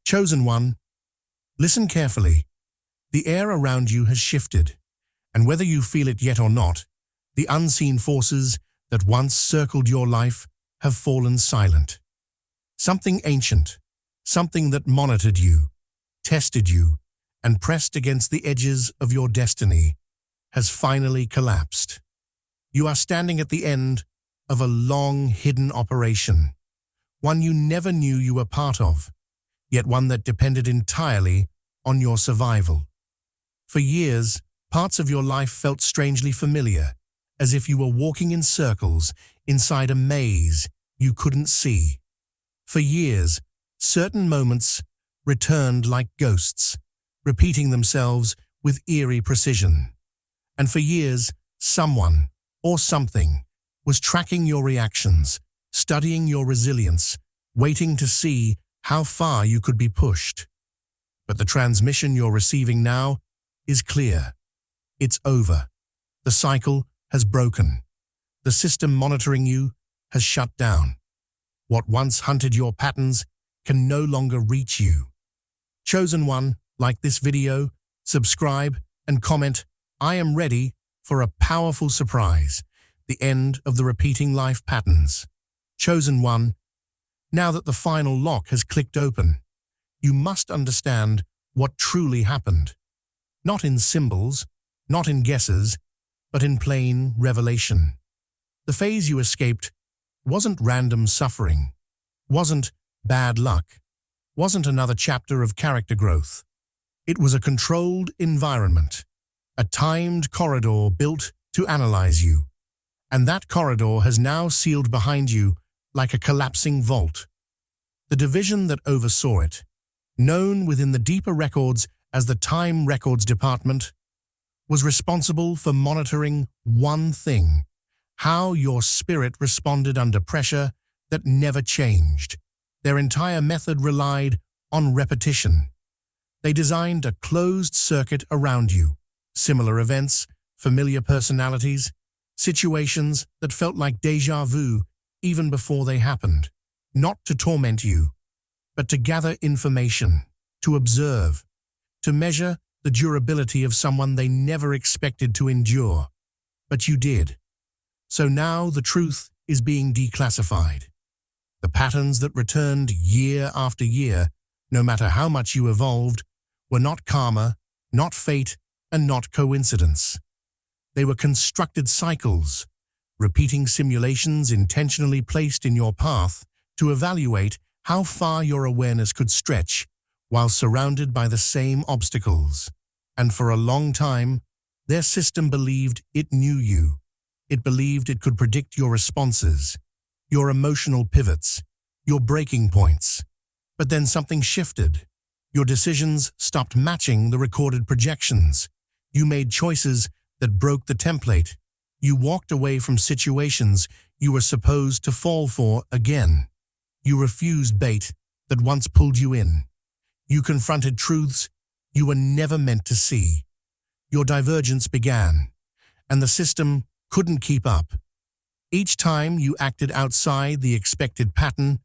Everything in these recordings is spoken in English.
Chosen one, listen carefully. The air around you has shifted, and whether you feel it yet or not, the unseen forces that once circled your life have fallen silent. Something ancient, something that monitored you, tested you, and pressed against the edges of your destiny, has finally collapsed. You are standing at the end of a long hidden operation, one you never knew you were part of, yet one that depended entirely on your survival. For years, parts of your life felt strangely familiar, as if you were walking in circles inside a maze you couldn't see. For years, certain moments returned like ghosts, repeating themselves with eerie precision. And for years, someone or something was tracking your reactions, studying your resilience, waiting to see how far you could be pushed. But the transmission you're receiving now is clear. It's over. The cycle has broken. The system monitoring you has shut down. What once hunted your patterns can no longer reach you. Chosen one, like this video, subscribe, and comment, "I am ready for a powerful surprise, the end of the repeating life patterns." Chosen one, now that the final lock has clicked open, you must understand what truly happened. Not in symbols, not in guesses, but in plain revelation. The phase you escaped wasn't random suffering, wasn't bad luck, wasn't another chapter of character growth. It was a controlled environment, a timed corridor built to analyze you. And that corridor has now sealed behind you like a collapsing vault. The division that oversaw it, known within the deeper records as the Time Records Department, was responsible for monitoring one thing: how your spirit responded under pressure that never changed. Their entire method relied on repetition. They designed a closed circuit around you, similar events, familiar personalities, situations that felt like déjà vu even before they happened, not to torment you, but to gather information, to observe, to measure the durability of someone they never expected to endure. But you did. So now the truth is being declassified. The patterns that returned year after year, no matter how much you evolved, were not karma, not fate, and not coincidence. They were constructed cycles, repeating simulations intentionally placed in your path to evaluate how far your awareness could stretch while surrounded by the same obstacles. And for a long time, their system believed it knew you. It believed it could predict your responses, your emotional pivots, your breaking points. But then something shifted. Your decisions stopped matching the recorded projections. You made choices that broke the template. You walked away from situations you were supposed to fall for again. You refused bait that once pulled you in. You confronted truths you were never meant to see. Your divergence began, and the system couldn't keep up. Each time you acted outside the expected pattern,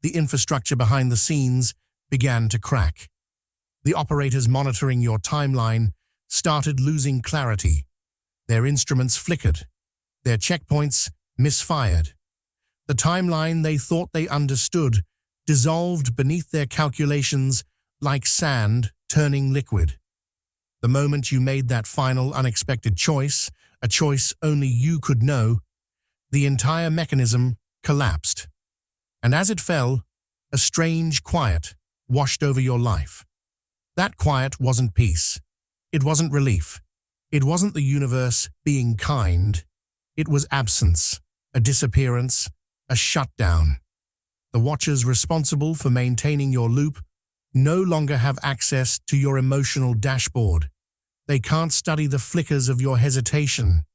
the infrastructure behind the scenes began to crack. The operators monitoring your timeline started losing clarity. Their instruments flickered. Their checkpoints misfired. The timeline they thought they understood dissolved beneath their calculations like sand turning liquid. The moment you made that final unexpected choice, a choice only you could know, the entire mechanism collapsed. And as it fell, a strange quiet washed over your life. That quiet wasn't peace. It wasn't relief. It wasn't the universe being kind. It was absence, a disappearance, a shutdown. The watchers responsible for maintaining your loop no longer have access to your emotional dashboard. They can't study the flickers of your hesitation.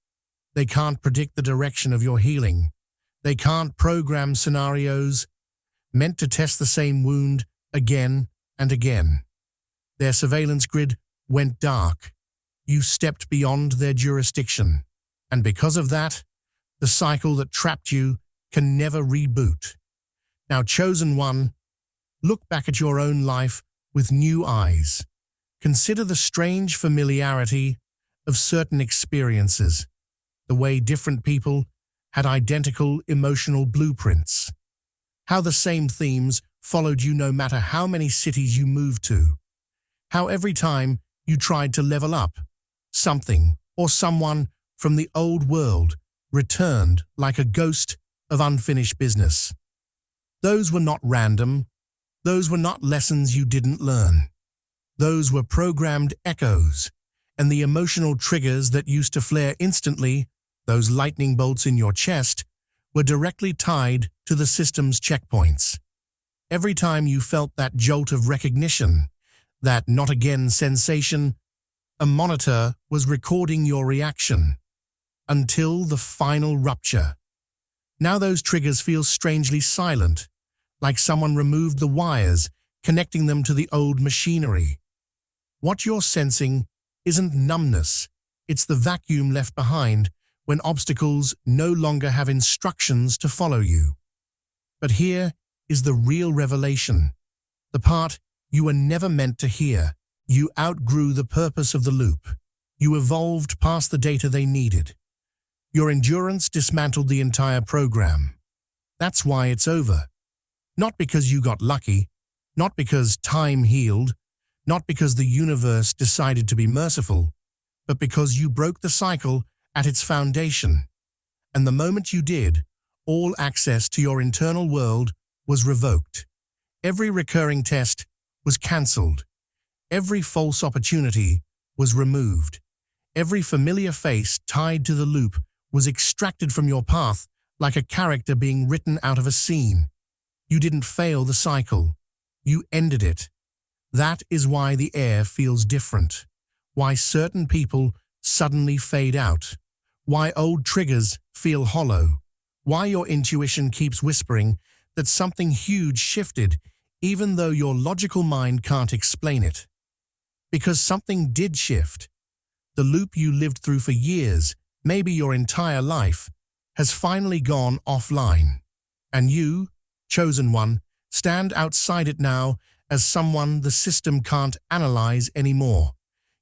They can't predict the direction of your healing. They can't program scenarios meant to test the same wound again and again. Their surveillance grid went dark. You stepped beyond their jurisdiction. And because of that, the cycle that trapped you can never reboot. Now, chosen one, Look back at your own life with new eyes. Consider the strange familiarity of certain experiences, the way different people had identical emotional blueprints, how the same themes followed you no matter how many cities you moved to, how every time you tried to level up, something or someone from the old world returned like a ghost of unfinished business. Those were not random. Those were not lessons you didn't learn. Those were programmed echoes, and the emotional triggers that used to flare instantly, those lightning bolts in your chest, were directly tied to the system's checkpoints. Every time you felt that jolt of recognition, that not again sensation, a monitor was recording your reaction until the final rupture. Now those triggers feel strangely silent, like someone removed the wires connecting them to the old machinery. What you're sensing isn't numbness, it's the vacuum left behind when obstacles no longer have instructions to follow you. But here is the real revelation, the part you were never meant to hear. You outgrew the purpose of the loop. You evolved past the data they needed. Your endurance dismantled the entire program. That's why it's over. Not because you got lucky, not because time healed, not because the universe decided to be merciful, but because you broke the cycle at its foundation. And the moment you did, all access to your internal world was revoked. Every recurring test was cancelled. Every false opportunity was removed. Every familiar face tied to the loop was extracted from your path like a character being written out of a scene. You didn't fail the cycle. You ended it. That is why the air feels different. Why certain people suddenly fade out. Why old triggers feel hollow. Why your intuition keeps whispering that something huge shifted even though your logical mind can't explain it. Because something did shift. The loop you lived through for years, maybe your entire life, has finally gone offline. And you, chosen one, stand outside it now as someone the system can't analyze anymore.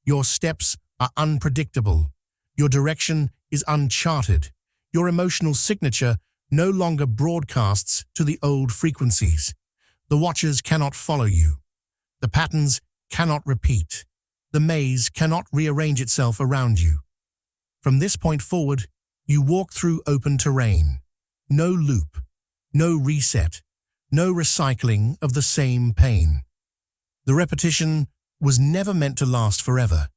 Your steps are unpredictable. Your direction is uncharted. Your emotional signature no longer broadcasts to the old frequencies. The watchers cannot follow you. The patterns cannot repeat. The maze cannot rearrange itself around you. From this point forward, you walk through open terrain. No loop, no reset, no recycling of the same pain. The repetition was never meant to last forever.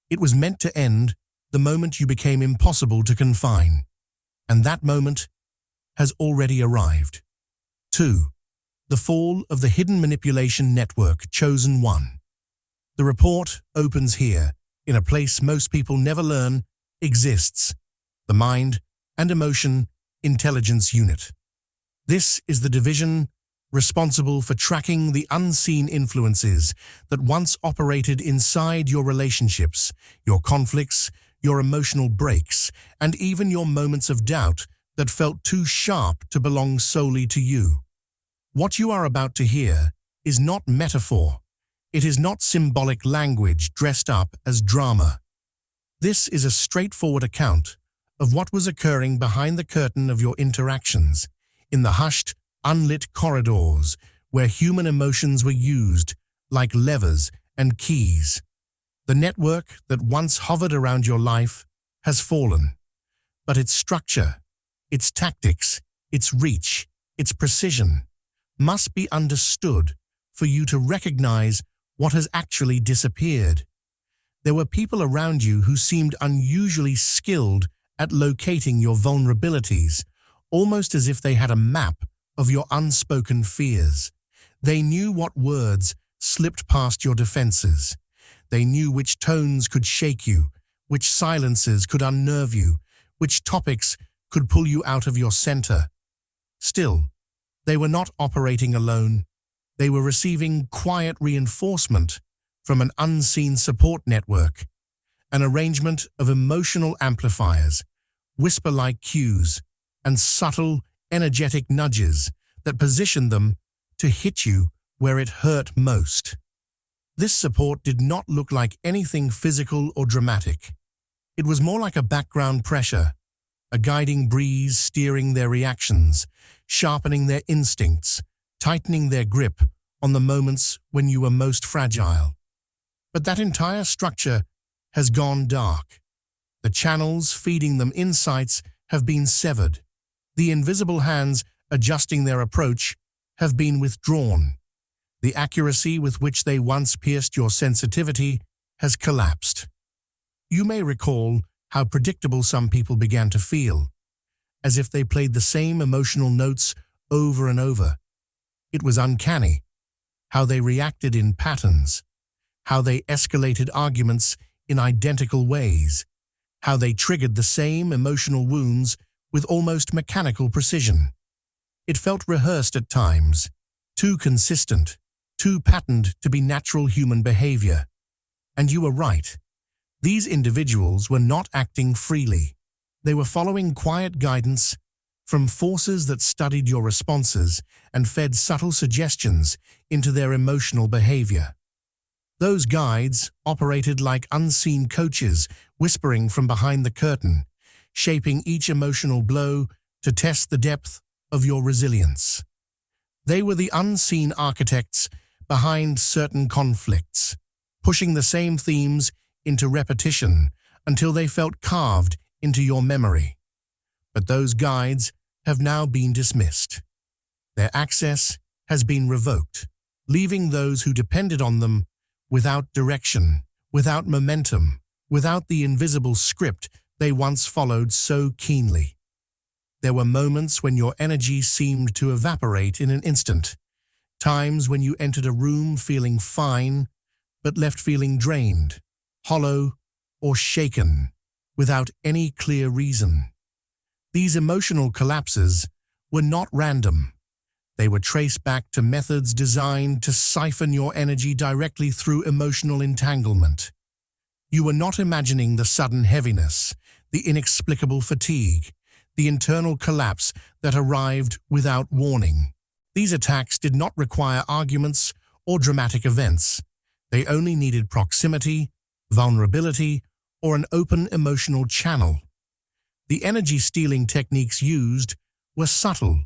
It was meant to end the moment you became impossible to confine. And that moment has already arrived. 2. The fall of the hidden manipulation network, chosen one. The report opens here, in a place most people never learn exists, the Mind and Emotion Intelligence Unit. This is the division responsible for tracking the unseen influences that once operated inside your relationships, your conflicts, your emotional breaks, and even your moments of doubt that felt too sharp to belong solely to you. What you are about to hear is not metaphor. It is not symbolic language dressed up as drama. This is a straightforward account of what was occurring behind the curtain of your interactions, in the hushed, unlit corridors where human emotions were used like levers and keys. The network that once hovered around your life has fallen, but its structure, its tactics, its reach, its precision must be understood for you to recognize what has actually disappeared. There were people around you who seemed unusually skilled at locating your vulnerabilities, almost as if they had a map of your unspoken fears. They knew what words slipped past your defenses. They knew which tones could shake you, which silences could unnerve you, which topics could pull you out of your center. Still, they were not operating alone. They were receiving quiet reinforcement from an unseen support network, an arrangement of emotional amplifiers, whisper-like cues, and subtle, energetic nudges that positioned them to hit you where it hurt most. This support did not look like anything physical or dramatic. It was more like a background pressure, a guiding breeze steering their reactions, sharpening their instincts, tightening their grip on the moments when you were most fragile. But that entire structure has gone dark. The channels feeding them insights have been severed. The invisible hands adjusting their approach have been withdrawn. The accuracy with which they once pierced your sensitivity has collapsed. You may recall how predictable some people began to feel, as if they played the same emotional notes over and over. It was uncanny how they reacted in patterns, how they escalated arguments in identical ways, how they triggered the same emotional wounds with almost mechanical precision. It felt rehearsed at times, too consistent, too patterned to be natural human behavior. And you were right. These individuals were not acting freely. They were following quiet guidance from forces that studied your responses and fed subtle suggestions into their emotional behavior. Those guides operated like unseen coaches, whispering from behind the curtain, shaping each emotional blow to test the depth of your resilience. They were the unseen architects behind certain conflicts, pushing the same themes into repetition until they felt carved into your memory. But those guides have now been dismissed. Their access has been revoked, leaving those who depended on them without direction, without momentum, without the invisible script they once followed so keenly. There were moments when your energy seemed to evaporate in an instant, times when you entered a room feeling fine, but left feeling drained, hollow, or shaken, without any clear reason. These emotional collapses were not random. They were traced back to methods designed to siphon your energy directly through emotional entanglement. You were not imagining the sudden heaviness, the inexplicable fatigue, the internal collapse that arrived without warning. These attacks did not require arguments or dramatic events. They only needed proximity, vulnerability, or an open emotional channel. The energy-stealing techniques used were subtle,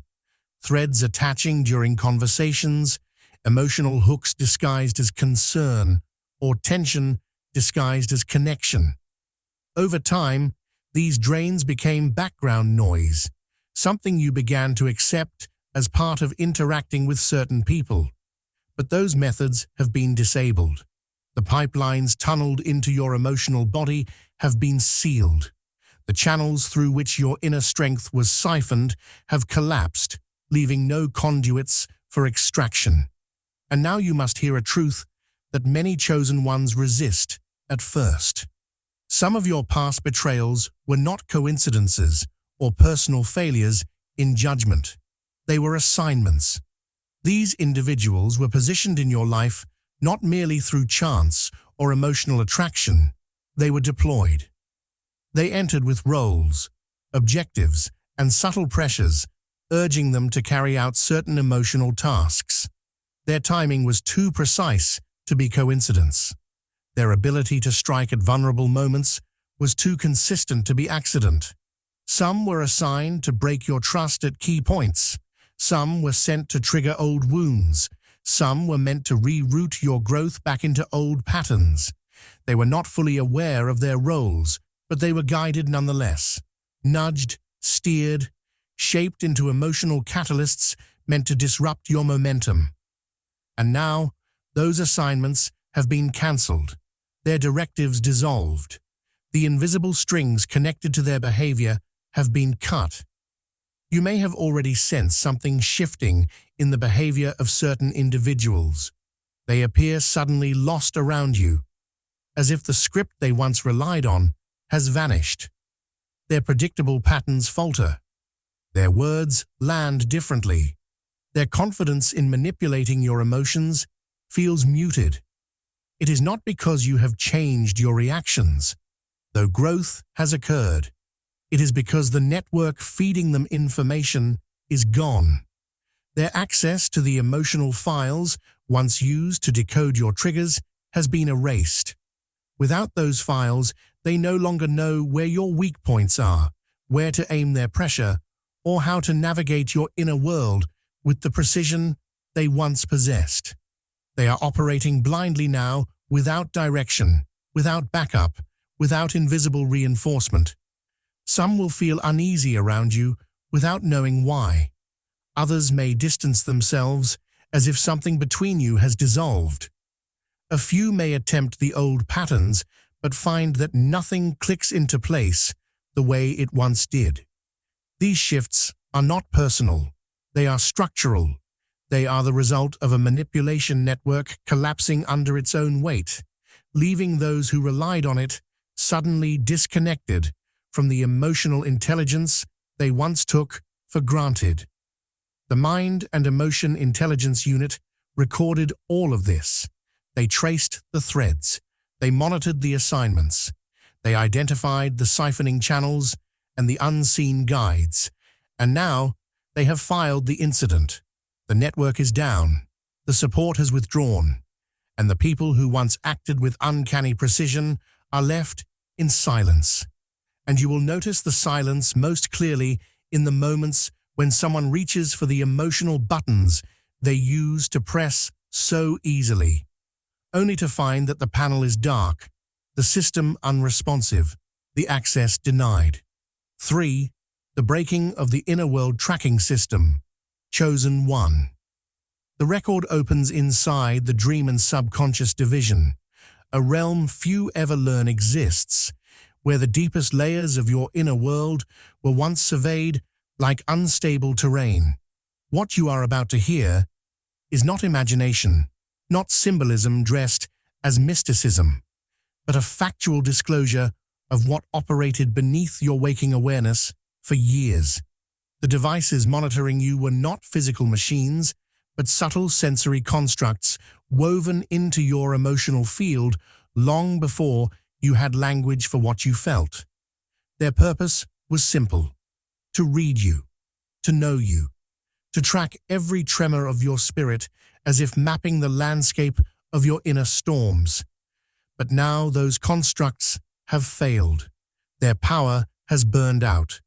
threads attaching during conversations, emotional hooks disguised as concern, or tension disguised as connection. Over time, these drains became background noise, something you began to accept as part of interacting with certain people. But those methods have been disabled. The pipelines tunneled into your emotional body have been sealed. The channels through which your inner strength was siphoned have collapsed, leaving no conduits for extraction. And now you must hear a truth that many chosen ones resist at first. Some of your past betrayals were not coincidences or personal failures in judgment. They were assignments. These individuals were positioned in your life not merely through chance or emotional attraction. They were deployed. They entered with roles, objectives, and subtle pressures, urging them to carry out certain emotional tasks. Their timing was too precise to be coincidence. Their ability to strike at vulnerable moments was too consistent to be accident. Some were assigned to break your trust at key points. Some were sent to trigger old wounds. Some were meant to reroute your growth back into old patterns. They were not fully aware of their roles, but they were guided nonetheless, nudged, steered, shaped into emotional catalysts meant to disrupt your momentum. And now, those assignments have been cancelled, their directives dissolved. The invisible strings connected to their behavior have been cut. You may have already sensed something shifting in the behavior of certain individuals. They appear suddenly lost around you, as if the script they once relied on has vanished. Their predictable patterns falter. Their words land differently. Their confidence in manipulating your emotions feels muted. It is not because you have changed your reactions, though growth has occurred. It is because the network feeding them information is gone. Their access to the emotional files once used to decode your triggers, has been erased. Without those files, they no longer know where your weak points are, where to aim their pressure, or how to navigate your inner world with the precision they once possessed. They are operating blindly now, without direction, without backup, without invisible reinforcement. Some will feel uneasy around you without knowing why. Others may distance themselves as if something between you has dissolved. A few may attempt the old patterns, but find that nothing clicks into place the way it once did. These shifts are not personal. They are structural. They are the result of a manipulation network collapsing under its own weight, leaving those who relied on it suddenly disconnected from the emotional intelligence they once took for granted. The Mind and Emotion Intelligence Unit recorded all of this. They traced the threads. They monitored the assignments. They identified the siphoning channels and the unseen guides. And now they have filed the incident. The network is down. The support has withdrawn. And the people who once acted with uncanny precision are left in silence. And you will notice the silence most clearly in the moments when someone reaches for the emotional buttons they use to press so easily, only to find that the panel is dark, the system unresponsive, the access denied. 3. The breaking of the inner world tracking system. Chosen 1. The record opens inside the dream and subconscious division, a realm few ever learn exists, where the deepest layers of your inner world were once surveyed like unstable terrain. What you are about to hear is not imagination, not symbolism dressed as mysticism, but a factual disclosure of what operated beneath your waking awareness for years. The devices monitoring you were not physical machines, but subtle sensory constructs woven into your emotional field long before you had language for what you felt. Their purpose was simple: to read you, to know you, to track every tremor of your spirit as if mapping the landscape of your inner storms. But now those constructs have failed. Their power has burned out,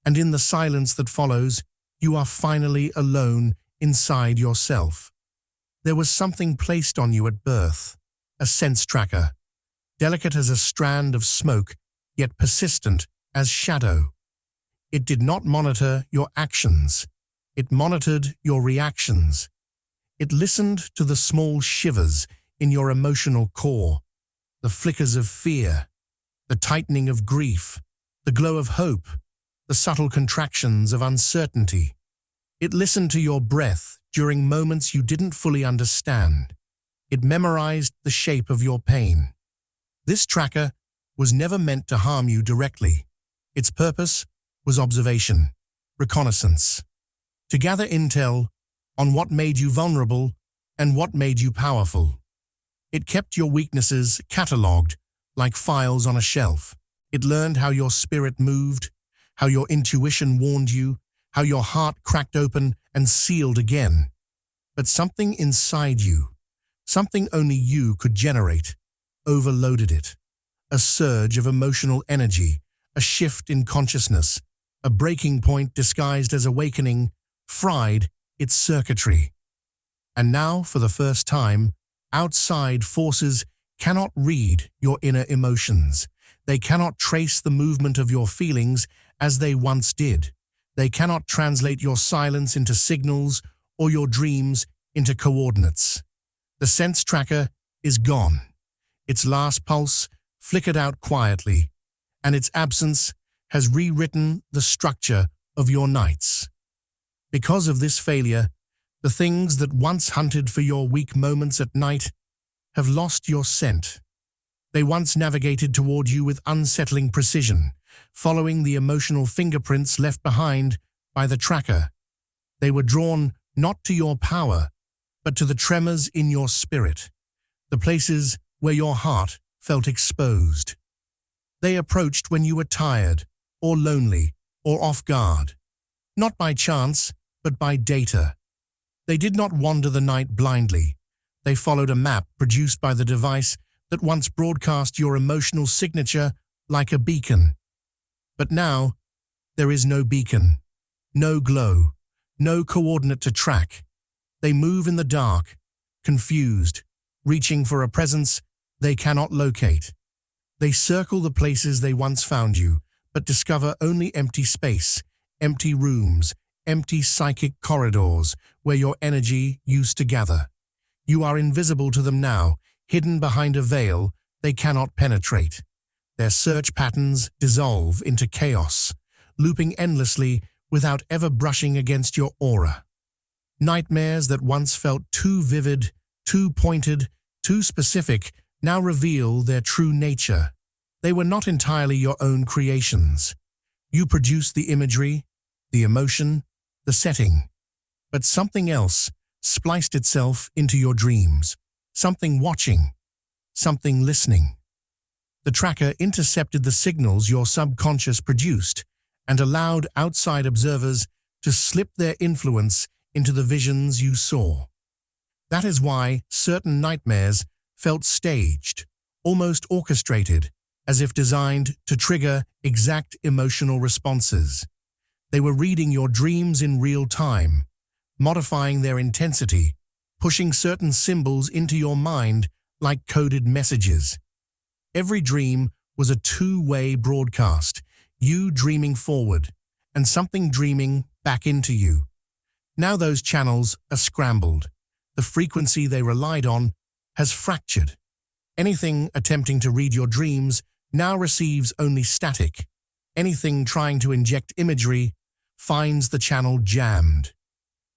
and in the silence that follows, you are finally alone inside yourself. There was something placed on you at birth, a sense tracker, delicate as a strand of smoke, yet persistent as shadow. It did not monitor your actions. It monitored your reactions. It listened to the small shivers in your emotional core, the flickers of fear, the tightening of grief, the glow of hope, the subtle contractions of uncertainty. It listened to your breath during moments you didn't fully understand. It memorized the shape of your pain. This tracker was never meant to harm you directly. Its purpose was observation, reconnaissance, to gather intel on what made you vulnerable and what made you powerful. It kept your weaknesses catalogued like files on a shelf. It learned how your spirit moved, how your intuition warned you, how your heart cracked open and sealed again. But something inside you, something only you could generate, overloaded it. A surge of emotional energy, a shift in consciousness, a breaking point disguised as awakening, fried its circuitry. And now, for the first time, outside forces cannot read your inner emotions. They cannot trace the movement of your feelings as they once did. They cannot translate your silence into signals or your dreams into coordinates. The sense tracker is gone. Its last pulse flickered out quietly, and its absence has rewritten the structure of your nights. Because of this failure, the things that once hunted for your weak moments at night have lost your scent. They once navigated toward you with unsettling precision, following the emotional fingerprints left behind by the tracker. They were drawn not to your power, but to the tremors in your spirit, the places where your heart felt exposed. They approached when you were tired, or lonely, or off guard, not by chance, but by data. They did not wander the night blindly. They followed a map produced by the device that once broadcast your emotional signature like a beacon. But now, there is no beacon, no glow, no coordinate to track. They move in the dark, confused, reaching for a presence they cannot locate. They circle the places they once found you, but discover only empty space, empty rooms, empty psychic corridors where your energy used to gather. You are invisible to them now, hidden behind a veil they cannot penetrate. Their search patterns dissolve into chaos, looping endlessly without ever brushing against your aura. Nightmares that once felt too vivid, too pointed, too specific now reveal their true nature. They were not entirely your own creations. You produced the imagery, the emotion, the setting. But something else spliced itself into your dreams. Something watching, something listening. The tracker intercepted the signals your subconscious produced and allowed outside observers to slip their influence into the visions you saw. That is why certain nightmares felt staged, almost orchestrated, as if designed to trigger exact emotional responses. They were reading your dreams in real time, modifying their intensity, pushing certain symbols into your mind like coded messages. Every dream was a two-way broadcast, you dreaming forward and something dreaming back into you. Now those channels are scrambled. The frequency they relied on has fractured. Anything attempting to read your dreams now receives only static. Anything trying to inject imagery finds the channel jammed.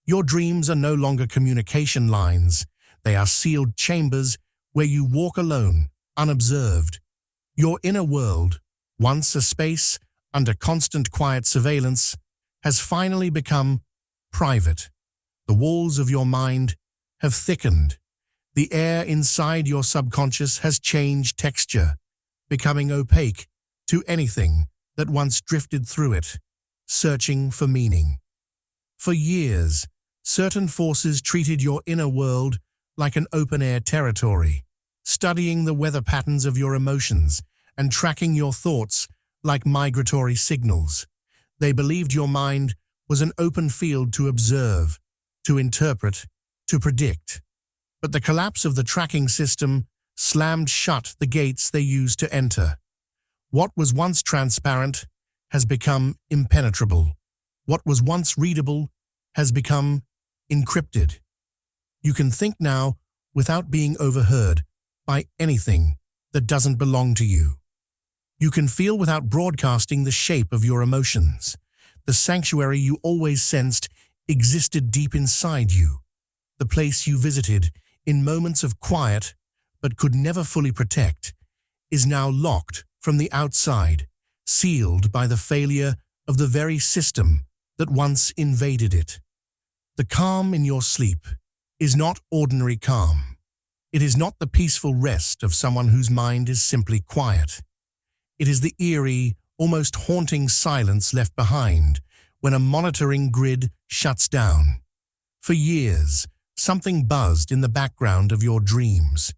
Your dreams are no longer communication lines. They are sealed chambers where you walk alone, unobserved. Your inner world, once a space under constant quiet surveillance, has finally become private. The walls of your mind have thickened. The air inside your subconscious has changed texture, becoming opaque to anything that once drifted through it, searching for meaning. For years, certain forces treated your inner world like an open-air territory, studying the weather patterns of your emotions and tracking your thoughts like migratory signals. They believed your mind was an open field to observe, to interpret, to predict. But the collapse of the tracking system slammed shut the gates they used to enter. What was once transparent has become impenetrable. What was once readable has become encrypted. You can think now without being overheard by anything that doesn't belong to you. You can feel without broadcasting the shape of your emotions. The sanctuary you always sensed existed deep inside you. The place you visited in moments of quiet but could never fully protect is now locked from the outside, sealed by the failure of the very system that once invaded it. The calm in your sleep is not ordinary calm. It is not the peaceful rest of someone whose mind is simply quiet. It is the eerie, almost haunting silence left behind when a monitoring grid shuts down. For years, something buzzed in the background of your dreams,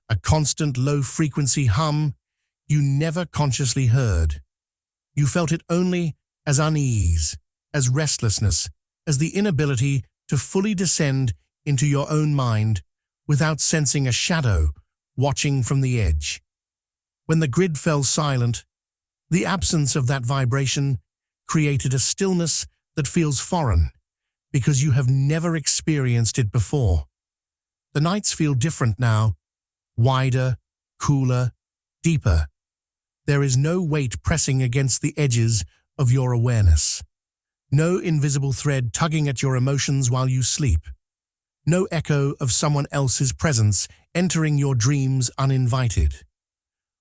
a constant low-frequency hum you never consciously heard. You felt it only as unease, as restlessness, as the inability to fully descend into your own mind without sensing a shadow watching from the edge. When the grid fell silent, the absence of that vibration created a stillness that feels foreign because you have never experienced it before. The nights feel different now, wider, cooler, deeper. There is no weight pressing against the edges of your awareness. No invisible thread tugging at your emotions while you sleep. No echo of someone else's presence entering your dreams uninvited.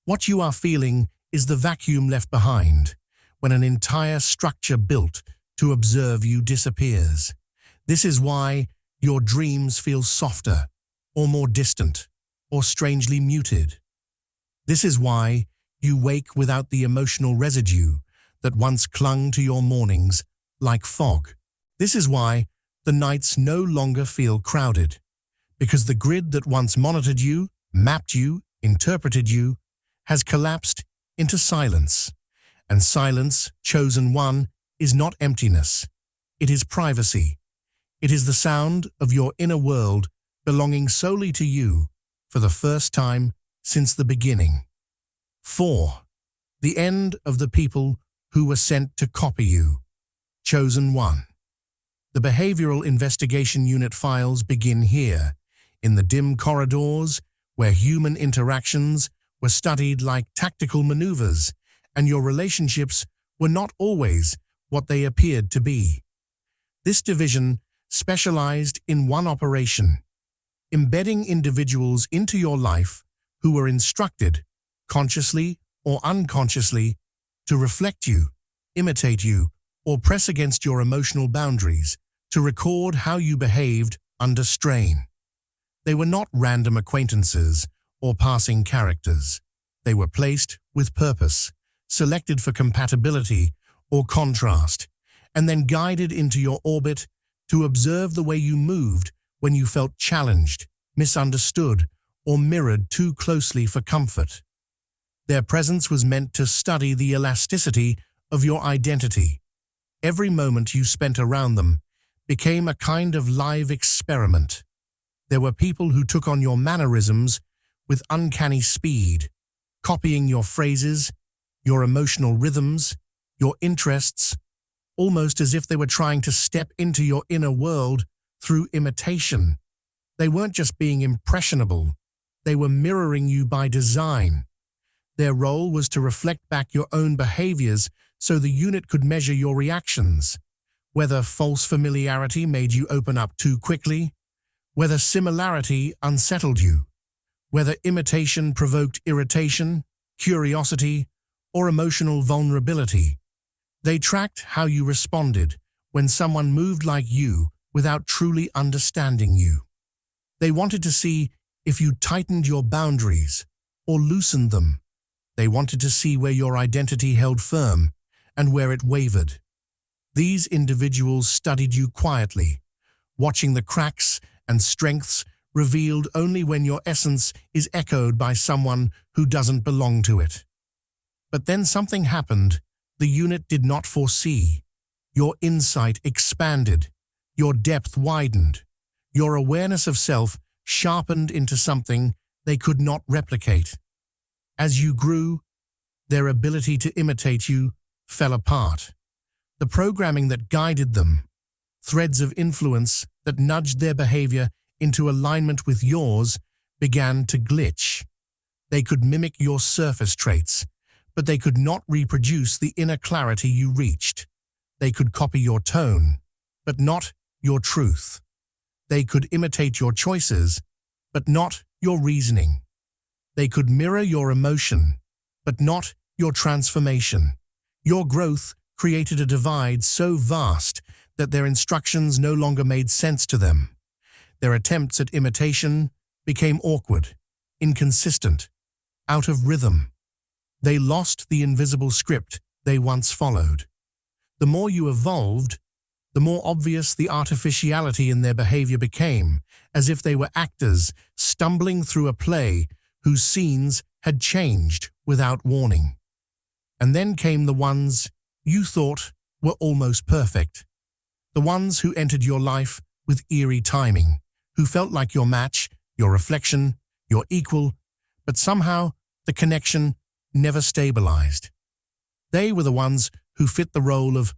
What you are feeling is the vacuum left behind when an entire structure built to observe you disappears. This is why your dreams feel softer, or more distant, or strangely muted. This is why you wake without the emotional residue that once clung to your mornings like fog. This is why the nights no longer feel crowded, because the grid that once monitored you, mapped you, interpreted you, has collapsed into silence. And silence, chosen one, is not emptiness. It is privacy. It is the sound of your inner world belonging solely to you for the first time since the beginning. 4. The end of the people who were sent to copy you. Chosen one. The Behavioral Investigation Unit files begin here, in the dim corridors where human interactions were studied like tactical maneuvers, and your relationships were not always what they appeared to be. This division specialized in one operation, embedding individuals into your life who were instructed, consciously or unconsciously, to reflect you, imitate you, or press against your emotional boundaries, to record how you behaved under strain. They were not random acquaintances or passing characters. They were placed with purpose, selected for compatibility or contrast, and then guided into your orbit to observe the way you moved when you felt challenged, misunderstood, or mirrored too closely for comfort. Their presence was meant to study the elasticity of your identity. Every moment you spent around them became a kind of live experiment. There were people who took on your mannerisms with uncanny speed, copying your phrases, your emotional rhythms, your interests, almost as if they were trying to step into your inner world through imitation. They weren't just being impressionable, they were mirroring you by design. Their role was to reflect back your own behaviors so the unit could measure your reactions, whether false familiarity made you open up too quickly, whether similarity unsettled you, whether imitation provoked irritation, curiosity, or emotional vulnerability. They tracked how you responded when someone moved like you without truly understanding you. They wanted to see if you tightened your boundaries or loosened them. They wanted to see where your identity held firm and where it wavered. These individuals studied you quietly, watching the cracks and strengths revealed only when your essence is echoed by someone who doesn't belong to it. But then something happened the unit did not foresee. Your insight expanded, your depth widened, your awareness of self sharpened into something they could not replicate. As you grew, their ability to imitate you fell apart. The programming that guided them, threads of influence that nudged their behavior into alignment with yours, began to glitch. They could mimic your surface traits, but they could not reproduce the inner clarity you reached. They could copy your tone, but not your truth. They could imitate your choices, but not your reasoning. They could mirror your emotion, but not your transformation. Your growth created a divide so vast that their instructions no longer made sense to them. Their attempts at imitation became awkward, inconsistent, out of rhythm. They lost the invisible script they once followed. The more you evolved, the more obvious the artificiality in their behavior became, as if they were actors stumbling through a play whose scenes had changed without warning. And then came the ones you thought were almost perfect. The ones who entered your life with eerie timing, who felt like your match, your reflection, your equal, but somehow the connection never stabilized. They were the ones who fit the role of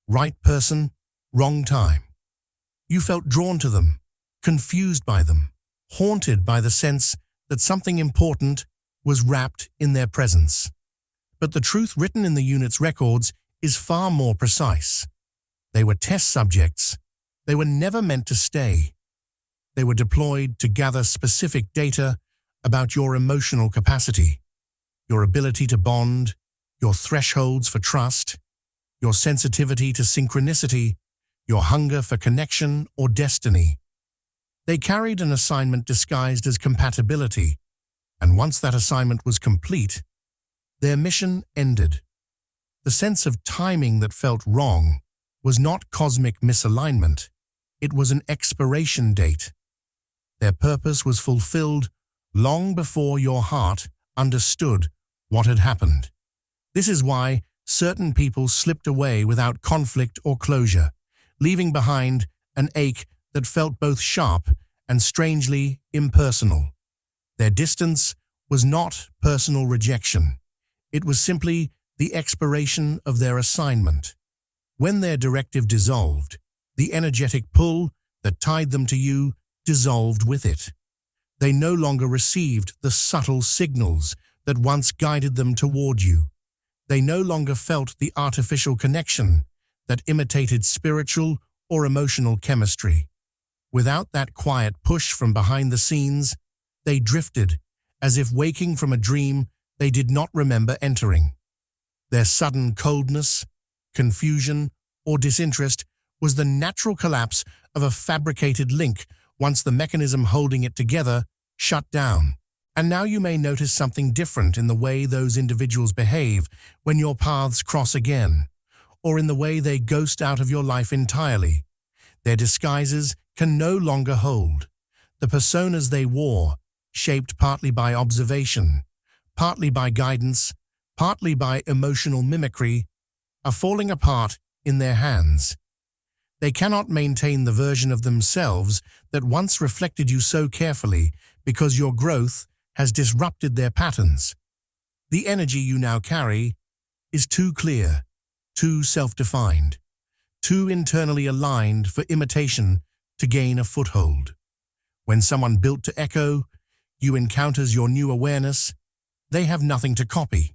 right person, wrong time. You felt drawn to them, confused by them, haunted by the sense that something important was wrapped in their presence. But the truth written in the unit's records is far more precise. They were test subjects. They were never meant to stay. They were deployed to gather specific data about your emotional capacity, your ability to bond, your thresholds for trust, your sensitivity to synchronicity, your hunger for connection or destiny. They carried an assignment disguised as compatibility, and once that assignment was complete, their mission ended. The sense of timing that felt wrong was not cosmic misalignment, it was an expiration date. Their purpose was fulfilled long before your heart understood what had happened. This is why certain people slipped away without conflict or closure, leaving behind an ache that felt both sharp and strangely impersonal. Their distance was not personal rejection. It was simply the expiration of their assignment. When their directive dissolved, the energetic pull that tied them to you dissolved with it. They no longer received the subtle signals that once guided them toward you. They no longer felt the artificial connection that imitated spiritual or emotional chemistry. Without that quiet push from behind the scenes, they drifted, as if waking from a dream they did not remember entering. Their sudden coldness, confusion, or disinterest was the natural collapse of a fabricated link once the mechanism holding it together shut down. And now you may notice something different in the way those individuals behave when your paths cross again, or in the way they ghost out of your life entirely. Their disguises can no longer hold. The personas they wore, shaped partly by observation, partly by guidance, partly by emotional mimicry, are falling apart in their hands. They cannot maintain the version of themselves that once reflected you so carefully because your growth has disrupted their patterns. The energy you now carry is too clear, too self-defined, too internally aligned for imitation to gain a foothold. When someone built to echo, you encounters your new awareness, they have nothing to copy.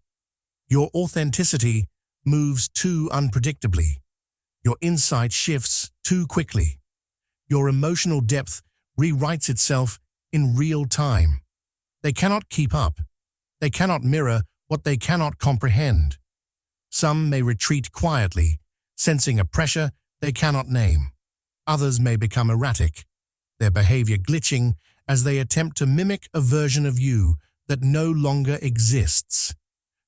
Your authenticity moves too unpredictably. Your insight shifts too quickly. Your emotional depth rewrites itself in real time. They cannot keep up. They cannot mirror what they cannot comprehend. Some may retreat quietly, sensing a pressure they cannot name. Others may become erratic, their behavior glitching as they attempt to mimic a version of you that no longer exists.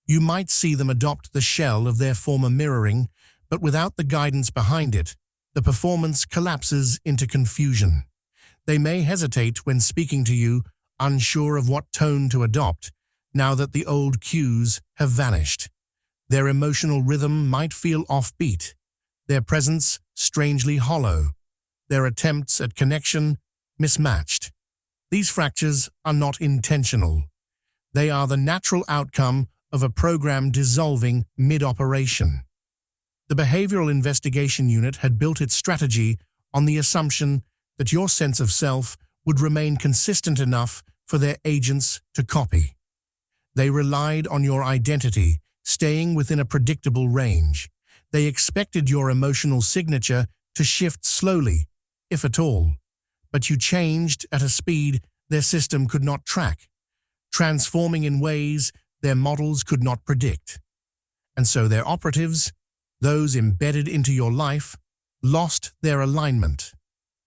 You might see them adopt the shell of their former mirroring, but without the guidance behind it, the performance collapses into confusion. They may hesitate when speaking to you, unsure of what tone to adopt, now that the old cues have vanished. Their emotional rhythm might feel offbeat, their presence strangely hollow, their attempts at connection mismatched. These fractures are not intentional. They are the natural outcome of a program dissolving mid-operation. The Behavioral Investigation Unit had built its strategy on the assumption that your sense of self would remain consistent enough for their agents to copy. They relied on your identity staying within a predictable range. They expected your emotional signature to shift slowly, if at all, but you changed at a speed their system could not track, transforming in ways their models could not predict. And so their operatives, those embedded into your life, lost their alignment.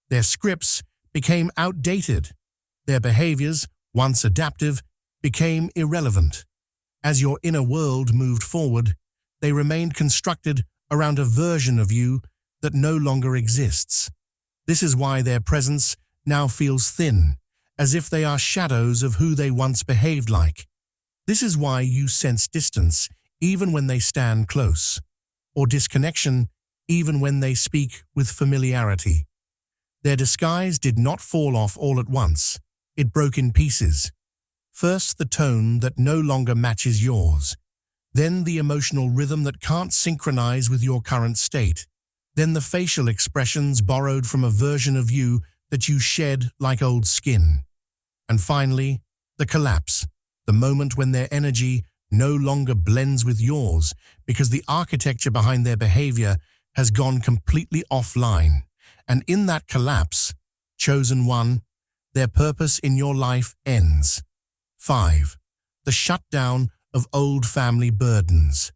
Their scripts became outdated. Their behaviors, once adaptive, became irrelevant. As your inner world moved forward, they remained constructed around a version of you that no longer exists. This is why their presence now feels thin, as if they are shadows of who they once behaved like. This is why you sense distance, even when they stand close, or disconnection, even when they speak with familiarity. Their disguise did not fall off all at once. It broke in pieces. First, the tone that no longer matches yours. Then the emotional rhythm that can't synchronize with your current state. Then the facial expressions borrowed from a version of you that you shed like old skin. And finally, the collapse, the moment when their energy no longer blends with yours because the architecture behind their behavior has gone completely offline. And in that collapse, chosen one, their purpose in your life ends. 5. The shutdown of old family burdens.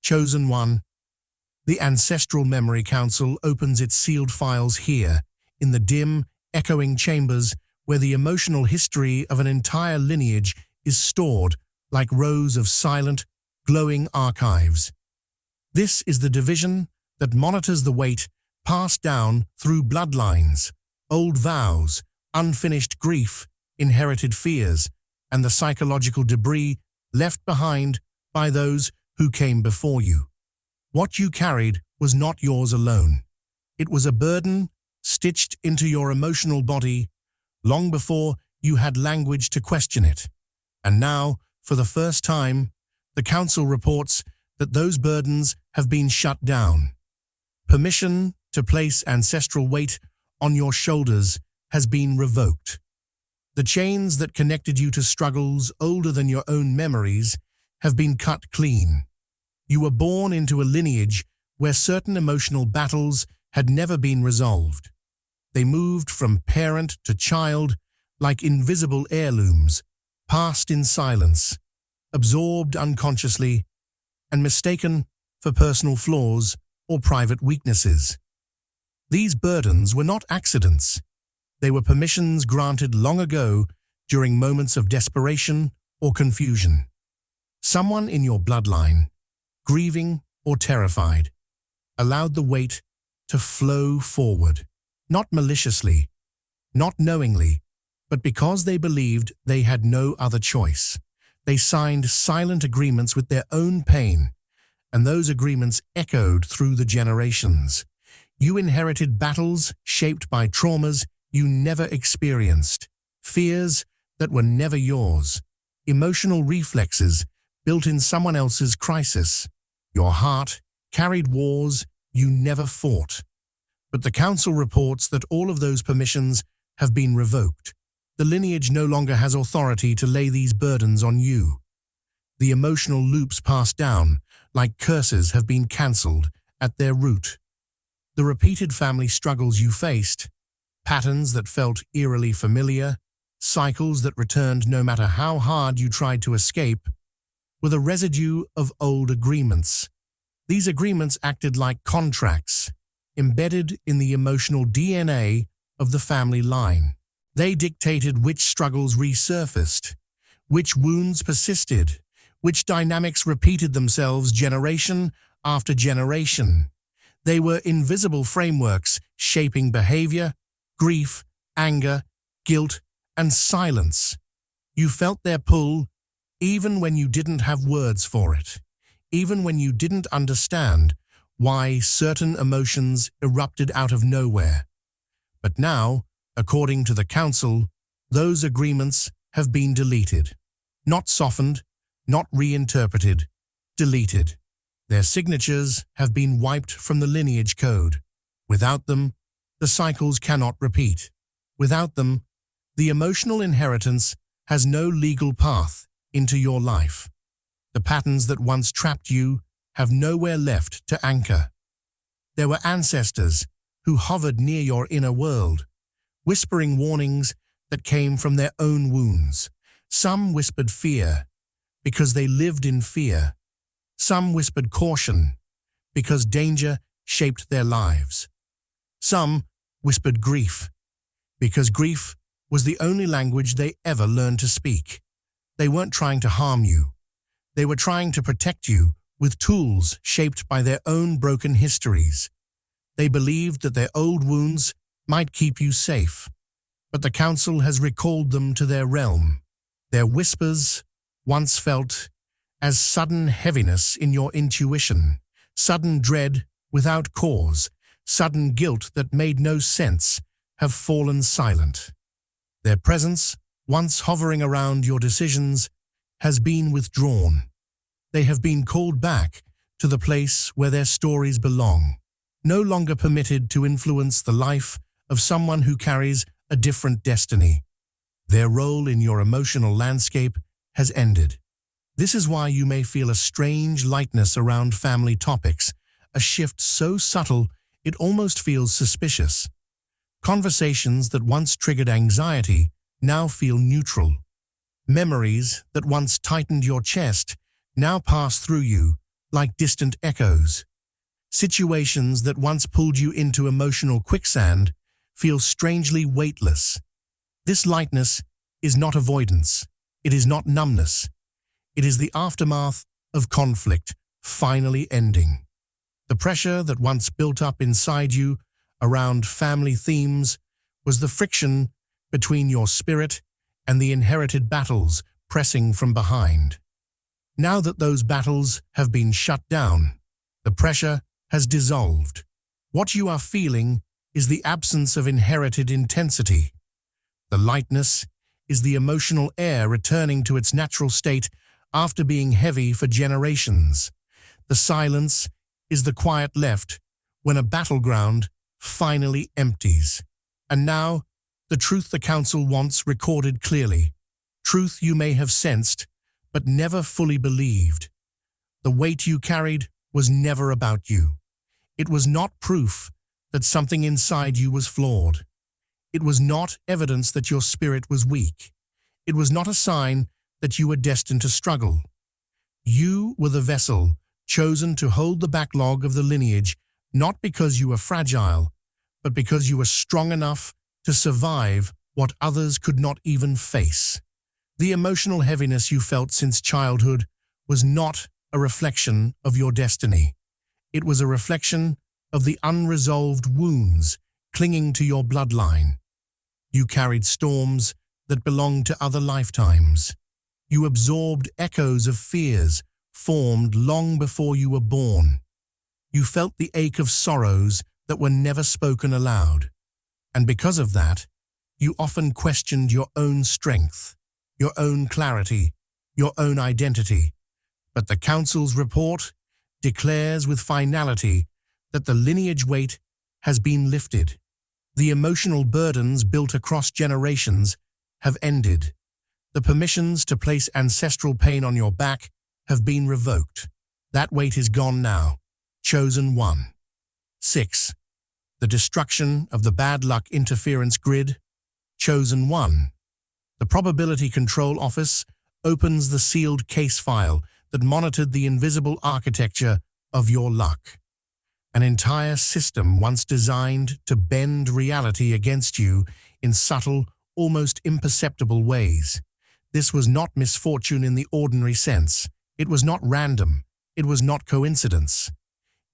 Chosen one. The Ancestral Memory Council opens its sealed files here, in the dim, echoing chambers where the emotional history of an entire lineage is stored like rows of silent, glowing archives. This is the division that monitors the weight passed down through bloodlines, old vows, unfinished grief, inherited fears, and the psychological debris left behind by those who came before you. What you carried was not yours alone. It was a burden stitched into your emotional body long before you had language to question it. And now, for the first time, the Council reports that those burdens have been shut down. Permission to place ancestral weight on your shoulders has been revoked. The chains that connected you to struggles older than your own memories have been cut clean. You were born into a lineage where certain emotional battles had never been resolved. They moved from parent to child like invisible heirlooms, passed in silence, absorbed unconsciously, and mistaken for personal flaws or private weaknesses. These burdens were not accidents. They were permissions granted long ago during moments of desperation or confusion. Someone in your bloodline, grieving or terrified, allowed the weight to flow forward, not maliciously, not knowingly, but because they believed they had no other choice. They signed silent agreements with their own pain, and those agreements echoed through the generations. You inherited battles shaped by traumas you never experienced, fears that were never yours, emotional reflexes built in someone else's crisis. Your heart carried wars you never fought. But the Council reports that all of those permissions have been revoked. The lineage no longer has authority to lay these burdens on you. The emotional loops passed down, like curses, have been cancelled at their root. The repeated family struggles you faced, patterns that felt eerily familiar, cycles that returned no matter how hard you tried to escape, were the residue of old agreements. These agreements acted like contracts, embedded in the emotional DNA of the family line. They dictated which struggles resurfaced, which wounds persisted, which dynamics repeated themselves generation after generation. They were invisible frameworks shaping behavior, grief, anger, guilt, and silence. You felt their pull even when you didn't have words for it, even when you didn't understand why certain emotions erupted out of nowhere. But now, according to the Council, those agreements have been deleted. Not softened, not reinterpreted, deleted. Their signatures have been wiped from the lineage code. Without them, the cycles cannot repeat. Without them, the emotional inheritance has no legal path into your life. The patterns that once trapped you have nowhere left to anchor. There were ancestors who hovered near your inner world, whispering warnings that came from their own wounds. Some whispered fear because they lived in fear. Some whispered caution because danger shaped their lives. Some whispered grief because grief was the only language they ever learned to speak. They weren't trying to harm you. They were trying to protect you with tools shaped by their own broken histories. They believed that their old wounds might keep you safe, but the Council has recalled them to their realm. Their whispers, once felt as sudden heaviness in your intuition, sudden dread without cause, sudden guilt that made no sense, have fallen silent. Their presence, once hovering around your decisions, has been withdrawn. They have been called back to the place where their stories belong, no longer permitted to influence the life of someone who carries a different destiny. Their role in your emotional landscape has ended. This is why you may feel a strange lightness around family topics, a shift so subtle it almost feels suspicious. Conversations that once triggered anxiety now feel neutral. Memories that once tightened your chest now pass through you like distant echoes. Situations that once pulled you into emotional quicksand feel strangely weightless. This lightness is not avoidance. It is not numbness. It is the aftermath of conflict finally ending. The pressure that once built up inside you around family themes was the friction between your spirit and the inherited battles pressing from behind. Now that those battles have been shut down, the pressure has dissolved. What you are feeling is the absence of inherited intensity. The lightness is the emotional air returning to its natural state after being heavy for generations. The silence is the quiet left when a battleground finally empties. And now, the truth the council wants recorded clearly. Truth you may have sensed, but never fully believed. The weight you carried was never about you. It was not proof that something inside you was flawed. It was not evidence that your spirit was weak. It was not a sign that you were destined to struggle. You were the vessel chosen to hold the backlog of the lineage, not because you were fragile, but because you were strong enough to survive what others could not even face. The emotional heaviness you felt since childhood was not a reflection of your destiny. It was a reflection of the unresolved wounds clinging to your bloodline. You carried storms that belonged to other lifetimes. You absorbed echoes of fears formed long before you were born. You felt the ache of sorrows that were never spoken aloud. And because of that, you often questioned your own strength, your own clarity, your own identity. But the Council's report declares with finality that the lineage weight has been lifted. The emotional burdens built across generations have ended. The permissions to place ancestral pain on your back have been revoked. That weight is gone now. Chosen one. 6. The destruction of the bad luck interference grid. Chosen one. The Probability Control Office opens the sealed case file that monitored the invisible architecture of your luck. An entire system once designed to bend reality against you in subtle, almost imperceptible ways. This was not misfortune in the ordinary sense. It was not random. It was not coincidence.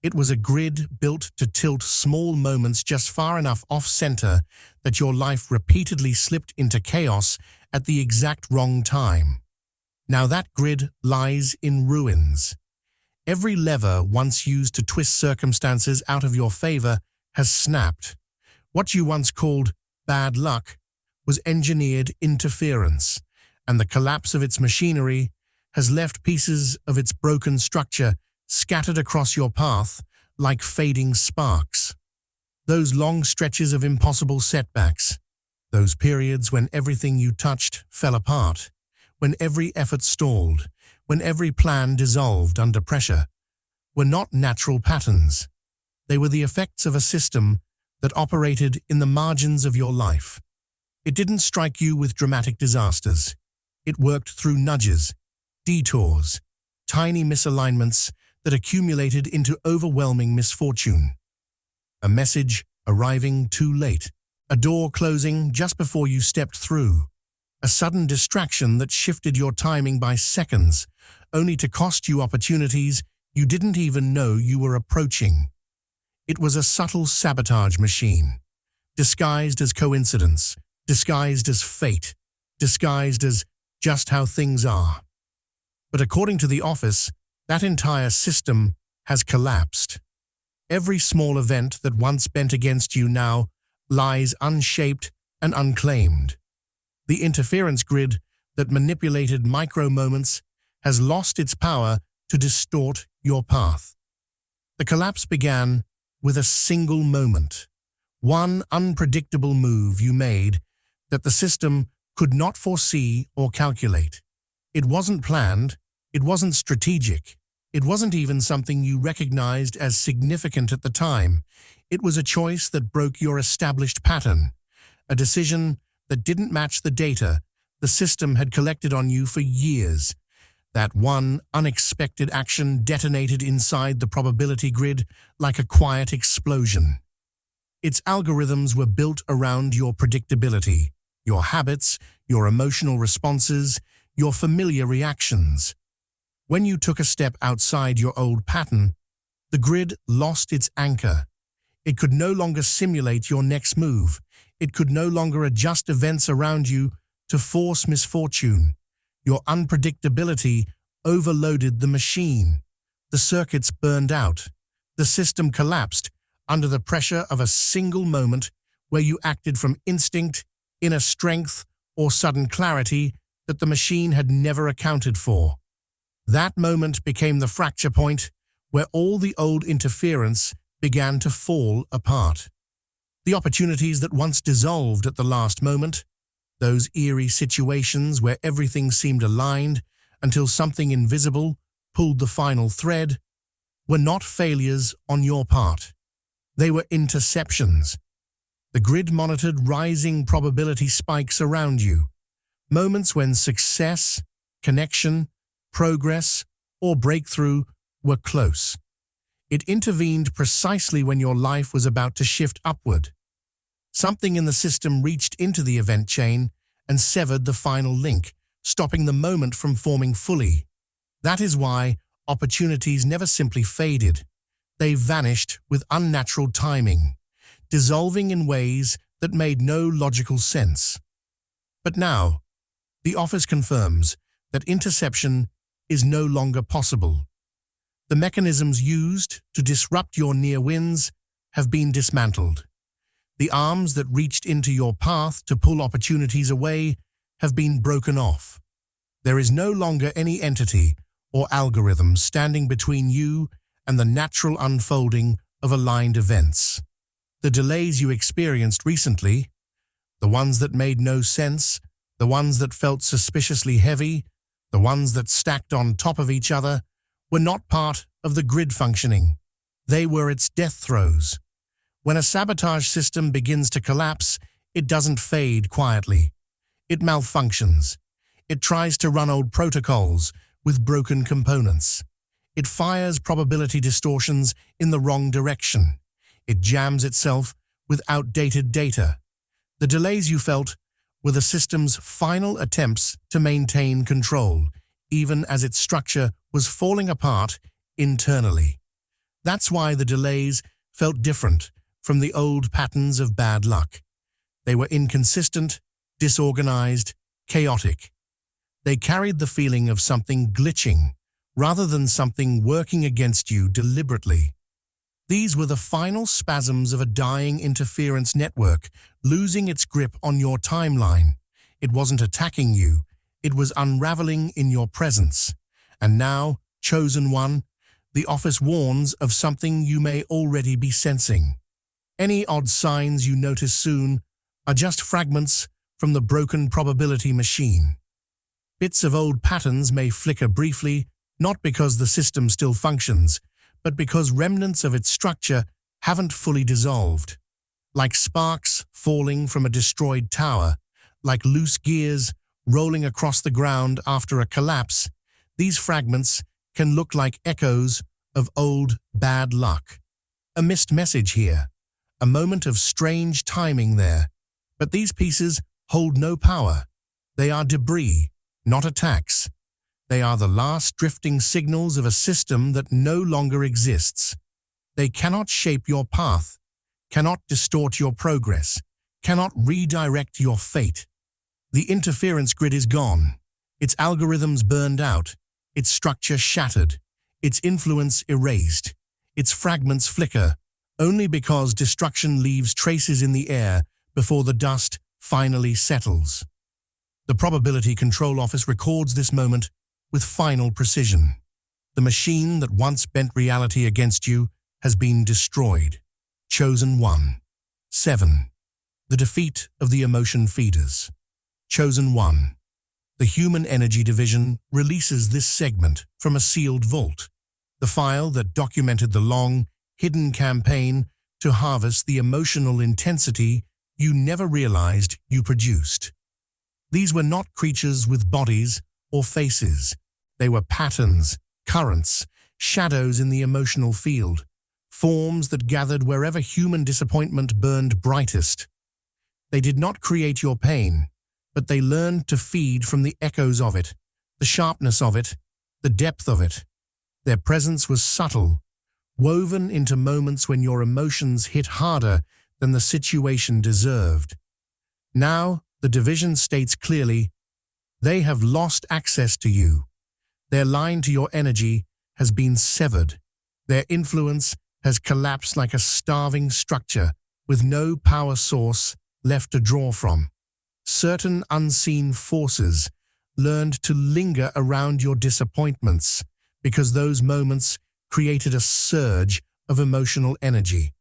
It was a grid built to tilt small moments just far enough off-center that your life repeatedly slipped into chaos at the exact wrong time. Now that grid lies in ruins. Every lever once used to twist circumstances out of your favor has snapped. What you once called bad luck was engineered interference, and the collapse of its machinery has left pieces of its broken structure scattered across your path like fading sparks. Those long stretches of impossible setbacks, those periods when everything you touched fell apart, when every effort stalled, when every plan dissolved under pressure, were not natural patterns. They were the effects of a system that operated in the margins of your life. It didn't strike you with dramatic disasters. It worked through nudges, detours, tiny misalignments that accumulated into overwhelming misfortune. A message arriving too late, a door closing just before you stepped through, a sudden distraction that shifted your timing by seconds, only to cost you opportunities you didn't even know you were approaching. It was a subtle sabotage machine, disguised as coincidence, disguised as fate, disguised as just how things are. But according to the office, that entire system has collapsed. Every small event that once bent against you now lies unshaped and unclaimed. The interference grid that manipulated micro-moments has lost its power to distort your path. The collapse began with a single moment, one unpredictable move you made that the system could not foresee or calculate. It wasn't planned, it wasn't strategic, it wasn't even something you recognized as significant at the time. It was a choice that broke your established pattern, a decision that didn't match the data the system had collected on you for years. That one unexpected action detonated inside the probability grid like a quiet explosion. Its algorithms were built around your predictability, your habits, your emotional responses, your familiar reactions. When you took a step outside your old pattern, the grid lost its anchor. It could no longer simulate your next move. It could no longer adjust events around you to force misfortune. Your unpredictability overloaded the machine. The circuits burned out. The system collapsed under the pressure of a single moment where you acted from instinct, inner strength, or sudden clarity that the machine had never accounted for. That moment became the fracture point where all the old interference began to fall apart. The opportunities that once dissolved at the last moment, those eerie situations where everything seemed aligned until something invisible pulled the final thread, were not failures on your part. They were interceptions. The grid monitored rising probability spikes around you, moments when success, connection, progress, or breakthrough were close. It intervened precisely when your life was about to shift upward. Something in the system reached into the event chain and severed the final link, stopping the moment from forming fully. That is why opportunities never simply faded. They vanished with unnatural timing, dissolving in ways that made no logical sense. But now, the office confirms that interception is no longer possible. The mechanisms used to disrupt your near wins have been dismantled. The arms that reached into your path to pull opportunities away have been broken off. There is no longer any entity or algorithm standing between you and the natural unfolding of aligned events. The delays you experienced recently, the ones that made no sense, the ones that felt suspiciously heavy, the ones that stacked on top of each other, were not part of the grid functioning. They were its death throes. When a sabotage system begins to collapse, it doesn't fade quietly. It malfunctions. It tries to run old protocols with broken components. It fires probability distortions in the wrong direction. It jams itself with outdated data. The delays you felt were the system's final attempts to maintain control, even as its structure was falling apart internally. That's why the delays felt different from the old patterns of bad luck. They were inconsistent, disorganized, chaotic. They carried the feeling of something glitching, rather than something working against you deliberately. These were the final spasms of a dying interference network, losing its grip on your timeline. It wasn't attacking you, it was unraveling in your presence. And now, chosen one, the office warns of something you may already be sensing. Any odd signs you notice soon are just fragments from the broken probability machine. Bits of old patterns may flicker briefly, not because the system still functions, but because remnants of its structure haven't fully dissolved. Like sparks falling from a destroyed tower, like loose gears rolling across the ground after a collapse, these fragments can look like echoes of old bad luck. A missed message here, a moment of strange timing there, but these pieces hold no power. They are debris, not attacks. They are the last drifting signals of a system that no longer exists. They cannot shape your path, cannot distort your progress, cannot redirect your fate. The interference grid is gone, its algorithms burned out, its structure shattered, its influence erased, its fragments flicker, only because destruction leaves traces in the air before the dust finally settles. The Probability Control Office records this moment with final precision. The machine that once bent reality against you has been destroyed. Chosen 1. 7. The defeat of the emotion feeders. Chosen 1. The Human Energy Division releases this segment from a sealed vault, the file that documented the long, hidden campaign to harvest the emotional intensity you never realized you produced. These were not creatures with bodies or faces. They were patterns, currents, shadows in the emotional field, forms that gathered wherever human disappointment burned brightest. They did not create your pain, but they learned to feed from the echoes of it, the sharpness of it, the depth of it. Their presence was subtle, woven into moments when your emotions hit harder than the situation deserved. Now, the division states clearly, they have lost access to you. Their line to your energy has been severed. Their influence has collapsed like a starving structure with no power source left to draw from. Certain unseen forces learned to linger around your disappointments because those moments created a surge of emotional energy.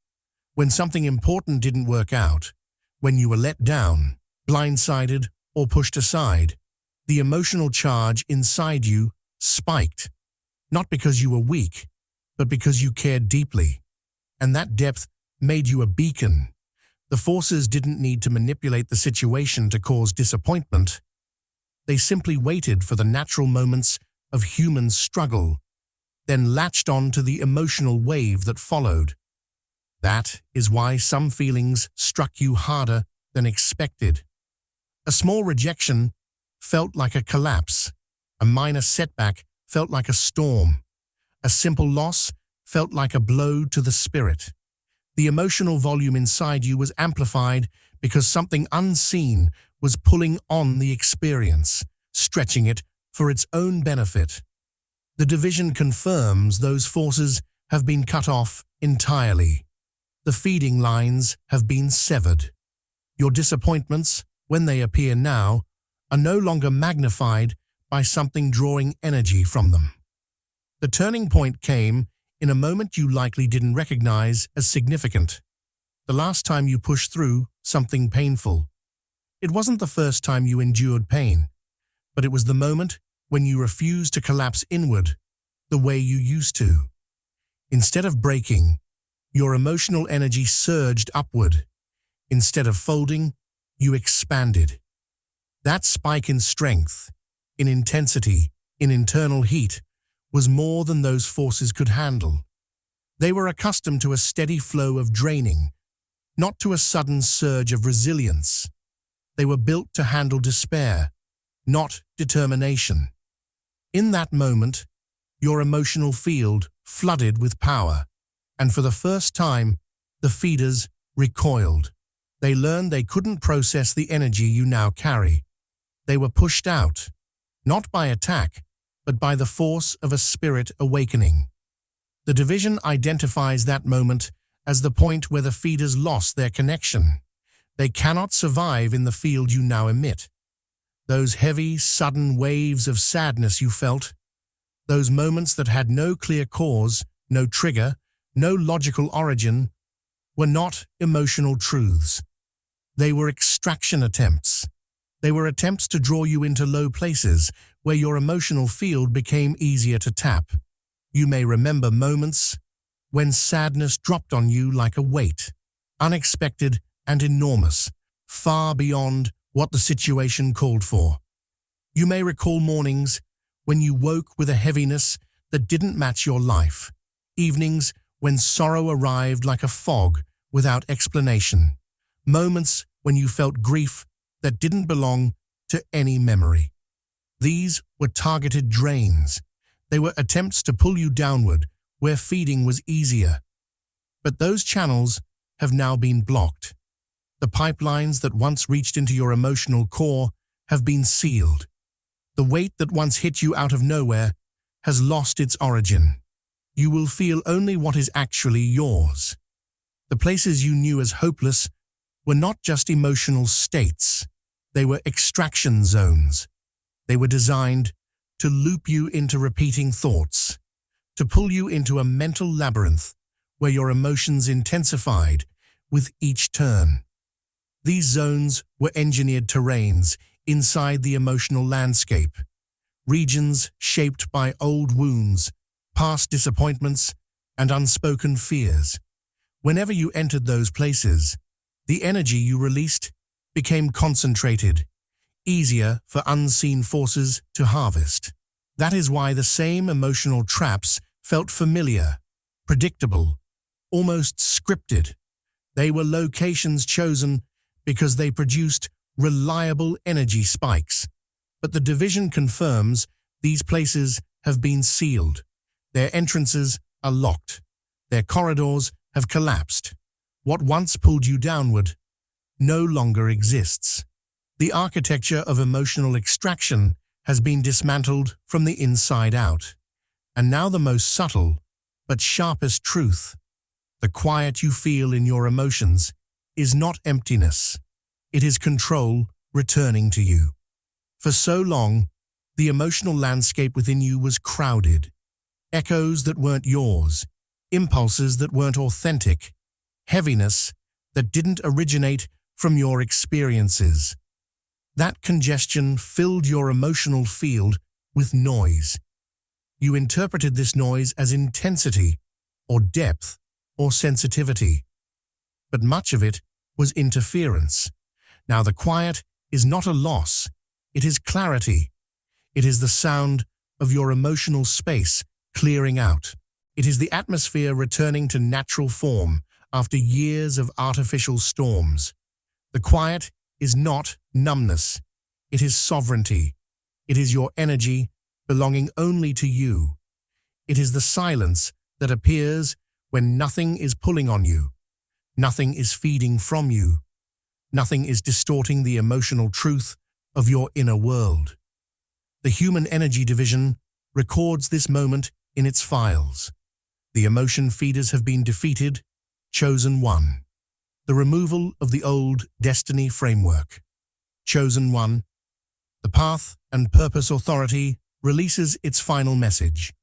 When something important didn't work out, when you were let down, blindsided, or pushed aside, the emotional charge inside you spiked, not because you were weak, but because you cared deeply. And that depth made you a beacon. The forces didn't need to manipulate the situation to cause disappointment. They simply waited for the natural moments of human struggle, then latched on to the emotional wave that followed. That is why some feelings struck you harder than expected. A small rejection felt like a collapse. A minor setback felt like a storm. A simple loss felt like a blow to the spirit. The emotional volume inside you was amplified because something unseen was pulling on the experience, stretching it for its own benefit. The division confirms those forces have been cut off entirely. The feeding lines have been severed. Your disappointments, when they appear now, are no longer magnified by something drawing energy from them. The turning point came in a moment you likely didn't recognize as significant. The last time you pushed through something painful. It wasn't the first time you endured pain, but it was the moment when you refused to collapse inward the way you used to. Instead of breaking, your emotional energy surged upward. Instead of folding, you expanded. That spike in strength, in intensity, in internal heat, was more than those forces could handle. They were accustomed to a steady flow of draining, not to a sudden surge of resilience. They were built to handle despair, not determination. In that moment, your emotional field flooded with power, and for the first time, the feeders recoiled. They learned they couldn't process the energy you now carry. They were pushed out, not by attack, but by the force of a spirit awakening. The division identifies that moment as the point where the feeders lost their connection. They cannot survive in the field you now emit. Those heavy, sudden waves of sadness you felt, those moments that had no clear cause, no trigger, no logical origin, were not emotional truths. They were extraction attempts. They were attempts to draw you into low places where your emotional field became easier to tap. You may remember moments when sadness dropped on you like a weight, unexpected and enormous, far beyond what the situation called for. You may recall mornings when you woke with a heaviness that didn't match your life, evenings when sorrow arrived like a fog without explanation, moments when you felt grief that didn't belong to any memory. These were targeted drains. They were attempts to pull you downward where feeding was easier. But those channels have now been blocked. The pipelines that once reached into your emotional core have been sealed. The weight that once hit you out of nowhere has lost its origin. You will feel only what is actually yours. The places you knew as hopeless were not just emotional states. They were extraction zones. They were designed to loop you into repeating thoughts, to pull you into a mental labyrinth where your emotions intensified with each turn. These zones were engineered terrains inside the emotional landscape, regions shaped by old wounds, past disappointments, and unspoken fears. Whenever you entered those places, the energy you released became concentrated, easier for unseen forces to harvest. That is why the same emotional traps felt familiar, predictable, almost scripted. They were locations chosen because they produced reliable energy spikes. But the division confirms these places have been sealed. Their entrances are locked. Their corridors have collapsed. What once pulled you downward no longer exists. The architecture of emotional extraction has been dismantled from the inside out. And now the most subtle, but sharpest truth. The quiet you feel in your emotions is not emptiness. It is control returning to you. For so long, the emotional landscape within you was crowded. Echoes that weren't yours, impulses that weren't authentic, heaviness that didn't originate from your experiences. That congestion filled your emotional field with noise. You interpreted this noise as intensity, or depth, or sensitivity. But much of it was interference. Now the quiet is not a loss, it is clarity. It is the sound of your emotional space clearing out. It is the atmosphere returning to natural form after years of artificial storms. The quiet is not numbness. It is sovereignty. It is your energy belonging only to you. It is the silence that appears when nothing is pulling on you. Nothing is feeding from you. Nothing is distorting the emotional truth of your inner world. The Human Energy Division records this moment in its files. The emotion feeders have been defeated, chosen one. The removal of the old destiny framework. Chosen one. The Path and Purpose Authority releases its final message,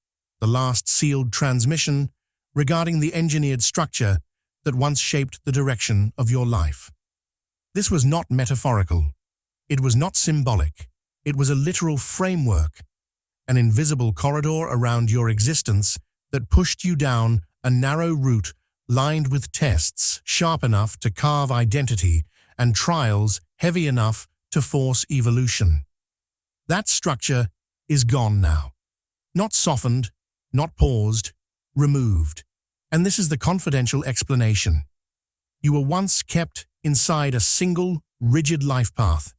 the last sealed transmission regarding the engineered structure that once shaped the direction of your life. This was not metaphorical. It was not symbolic. It was a literal framework, an invisible corridor around your existence that pushed you down a narrow route lined with tests sharp enough to carve identity and trials heavy enough to force evolution. That structure is gone now. Not softened, not paused, removed. And this is the confidential explanation. You were once kept inside a single, rigid life path,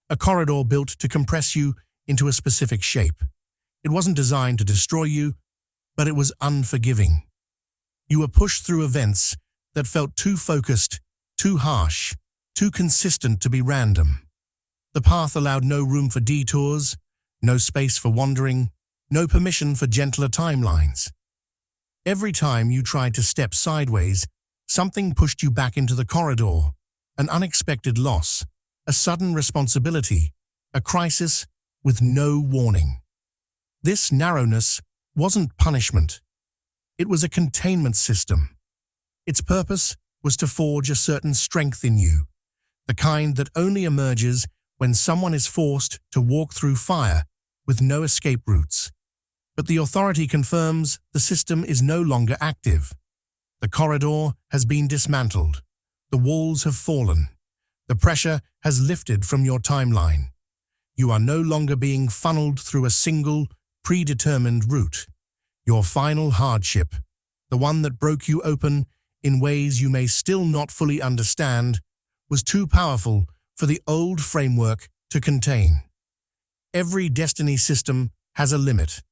a corridor built to compress you into a specific shape. It wasn't designed to destroy you, but it was unforgiving. You were pushed through events that felt too focused, too harsh, too consistent to be random. The path allowed no room for detours, no space for wandering, no permission for gentler timelines. Every time you tried to step sideways, something pushed you back into the corridor, an unexpected loss, a sudden responsibility, a crisis with no warning. This narrowness wasn't punishment. It was a containment system. Its purpose was to forge a certain strength in you, the kind that only emerges when someone is forced to walk through fire with no escape routes. But the authority confirms the system is no longer active. The corridor has been dismantled. The walls have fallen. The pressure has lifted from your timeline. You are no longer being funneled through a single, predetermined route. Your final hardship, the one that broke you open in ways you may still not fully understand, was too powerful for the old framework to contain. Every destiny system has a limit,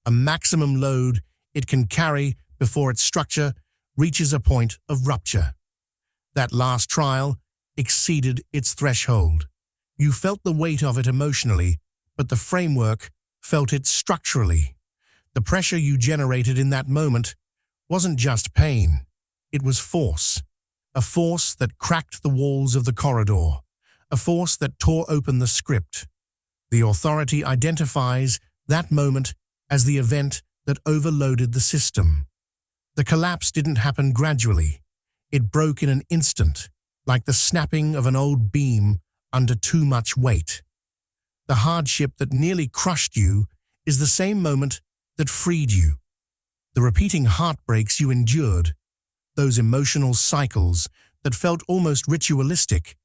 a maximum load it can carry before its structure reaches a point of rupture. That last trial exceeded its threshold. You felt the weight of it emotionally, but the framework felt it structurally. The pressure you generated in that moment wasn't just pain, it was force. A force that cracked the walls of the corridor, a force that tore open the script. The authority identifies that moment as the event that overloaded the system. The collapse didn't happen gradually. It broke in an instant, like the snapping of an old beam under too much weight. The hardship that nearly crushed you is the same moment that freed you. The repeating heartbreaks you endured, those emotional cycles that felt almost ritualistic,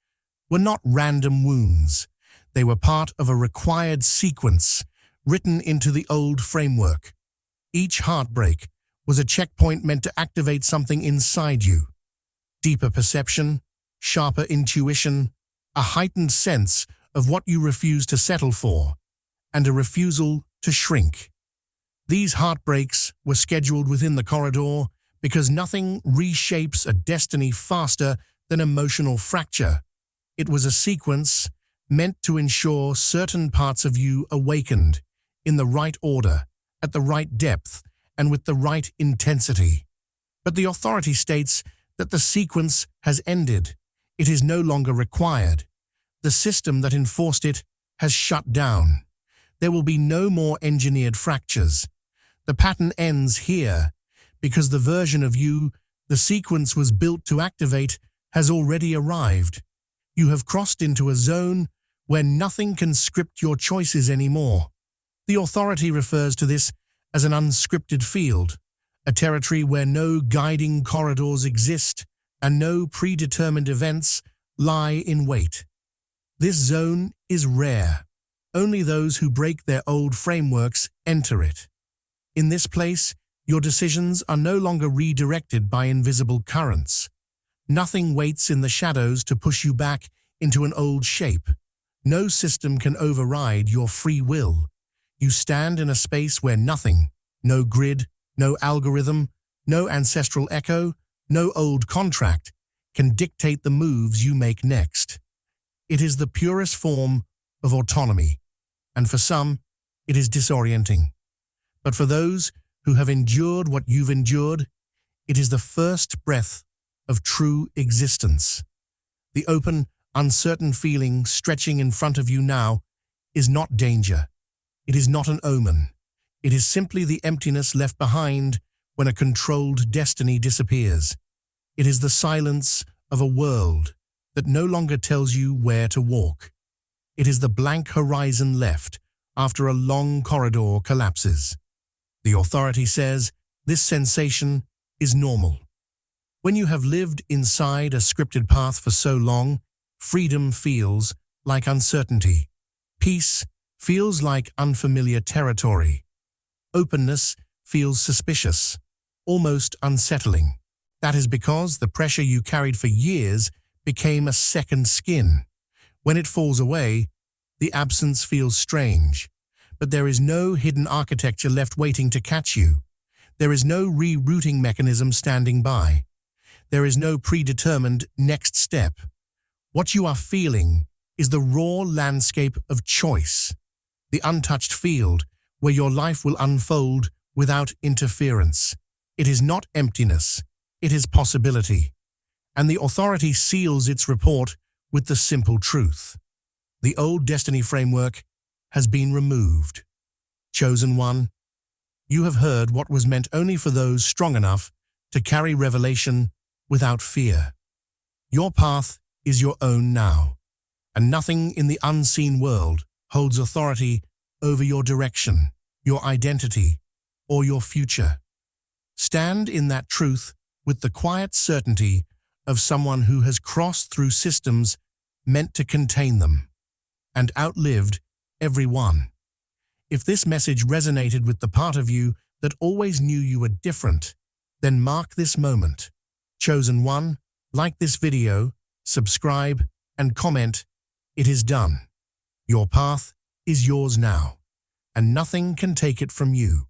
were not random wounds. They were part of a required sequence written into the old framework. Each heartbreak was a checkpoint meant to activate something inside you. Deeper perception, sharper intuition, a heightened sense of what you refuse to settle for, and a refusal to shrink. These heartbreaks were scheduled within the corridor because nothing reshapes a destiny faster than emotional fracture. It was a sequence meant to ensure certain parts of you awakened in the right order, at the right depth, and with the right intensity. But the authority states that the sequence has ended. It is no longer required. The system that enforced it has shut down. There will be no more engineered fractures. The pattern ends here because the version of you the sequence was built to activate has already arrived. You have crossed into a zone where nothing can script your choices anymore. The authority refers to this as an unscripted field, a territory where no guiding corridors exist and no predetermined events lie in wait. This zone is rare. Only those who break their old frameworks enter it. In this place, your decisions are no longer redirected by invisible currents. Nothing waits in the shadows to push you back into an old shape. No system can override your free will. You stand in a space where nothing, no grid, no algorithm, no ancestral echo, no old contract, can dictate the moves you make next. It is the purest form of autonomy, and for some, it is disorienting. But for those who have endured what you've endured, it is the first breath of true existence. The open, uncertain feeling stretching in front of you now is not danger. It is not an omen. It is simply the emptiness left behind when a controlled destiny disappears. It is the silence of a world that no longer tells you where to walk. It is the blank horizon left after a long corridor collapses. The authority says this sensation is normal. When you have lived inside a scripted path for so long, freedom feels like uncertainty. Peace feels like unfamiliar territory. Openness feels suspicious, almost unsettling. That is because the pressure you carried for years became a second skin. When it falls away, the absence feels strange. But there is no hidden architecture left waiting to catch you. There is no rerouting mechanism standing by. There is no predetermined next step. What you are feeling is the raw landscape of choice, the untouched field where your life will unfold without interference. It is not emptiness, it is possibility. And the authority seals its report with the simple truth. The old destiny framework has been removed. Chosen one, you have heard what was meant only for those strong enough to carry revelation without fear. Your path is your own now, and nothing in the unseen world holds authority over your direction, your identity, or your future. Stand in that truth with the quiet certainty of someone who has crossed through systems meant to contain them, and outlived every one. If this message resonated with the part of you that always knew you were different, then mark this moment. Chosen one, like this video, subscribe, and comment. It is done. Your path is yours now, and nothing can take it from you.